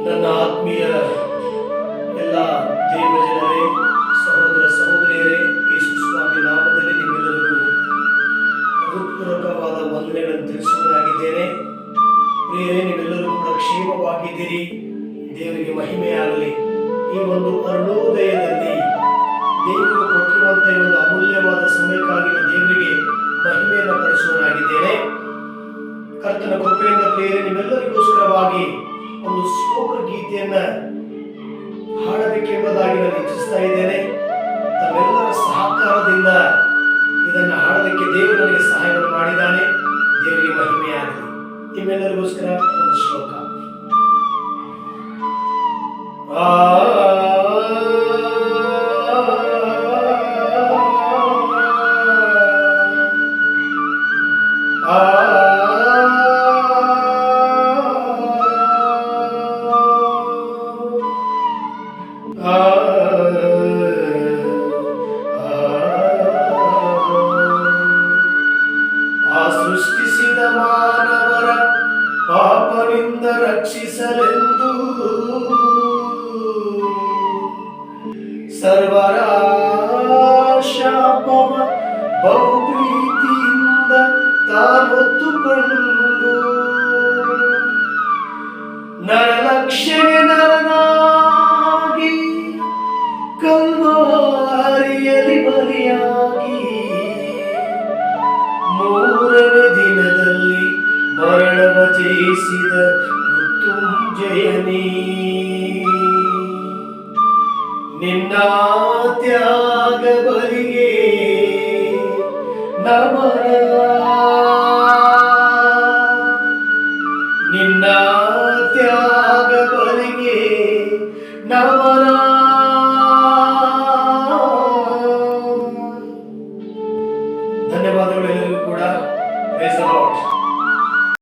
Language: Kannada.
ನನ್ನ ಆತ್ಮೀಯ ಎಲ್ಲ ದೇವಜನರೇ, ಸಹೋದರ ಸಹೋದರಿಯರೇ, ಯೇಸು ಸ್ವಾಮಿ ನಾಮದಲ್ಲಿ ನಿಮ್ಮೆಲ್ಲರಿಗೂ ಹೃತ್ಪೂರ್ವಕವಾದ ವಂದನೆಗಳನ್ನು ತಿಳಿಸುವುದಾಗಿದ್ದೇನೆ. ಪ್ರಿಯರೇ, ನೀವೆಲ್ಲರೂ ಕೂಡ ಕ್ಷೇಮವಾಗಿದ್ದೀರಿ. ದೇವರಿಗೆ ಮಹಿಮೆಯಾಗಲಿ. ಈ ಒಂದು ಅರುಣೋದಯದಲ್ಲಿ ದೇವರು ಕೊಟ್ಟಿರುವಂತಹ ಒಂದು ಅಮೂಲ್ಯವಾದ ಸಮಯಕ್ಕಾಗಿ ದೇವರಿಗೆ ಮಹಿಮೆಯನ್ನು ಪಡಿಸುವನಾಗಿದ್ದೇನೆ. ಕರ್ತನ ಕೃಪೆಯಿಂದ ಪ್ರಿಯರೇ, ನಿಮ್ಮೆಲ್ಲರಿಗೋಸ್ಕರವಾಗಿ ಒಂದು ಸ್ತೋತ್ರ ಗೀತೆಯನ್ನ ಹಾಡಬೇಕೆಂಬುದಾಗಿ ನಾನು ಇಚ್ಛಿಸ್ತಾ ಇದ್ದೇನೆ. ತಮ್ಮೆಲ್ಲರ ಸಹಕಾರದಿಂದ ಇದನ್ನು ಹಾಡಲಿಕ್ಕೆ ದೇವರು ನನಗೆ ಸಹಾಯವನ್ನು ಮಾಡಿದ್ದಾನೆ. ದೇವರಿಗೆ ಮಹಿಮೆಯಾಗಲಿ. ನಿಮ್ಮೆಲ್ಲರಿಗೋಸ್ಕರ ಒಂದು ಶ್ಲೋಕ. ಸೃಷ್ಟಿಸಿದ ಮಾನವರ ಪಾಪದಿಂದ ರಕ್ಷಿಸಲೆಂದು ಸರ್ವರ ಶಾಪವ ಬಹು ಪ್ರೀತಿಯಿಂದ ತಾನೊತ್ತುಕೊಂಡು ನರಲಕ್ಷಣೆ ನರನಾಗಿ ಕಲ್ವಾರಿಯಲ್ಲಿ ಬಲಿಯಾಗಿ ಮೂರನೇ ದಿನದಲ್ಲಿ ಮರಣವ ಜಯಿಸಿದ ಮೃತ್ಯುಂಜಯನೇ, ನಿನ್ನ ತ್ಯಾಗ ಬಲಿಗೆ ನಮನ, ನಿನ್ನ ತ್ಯಾಗ ಬಲಿಗೆ ನಮನ. ಧನ್ಯವಾದಗಳು ಎಲ್ಲರಿಗೂ ಕೂಡ. Praise the lord.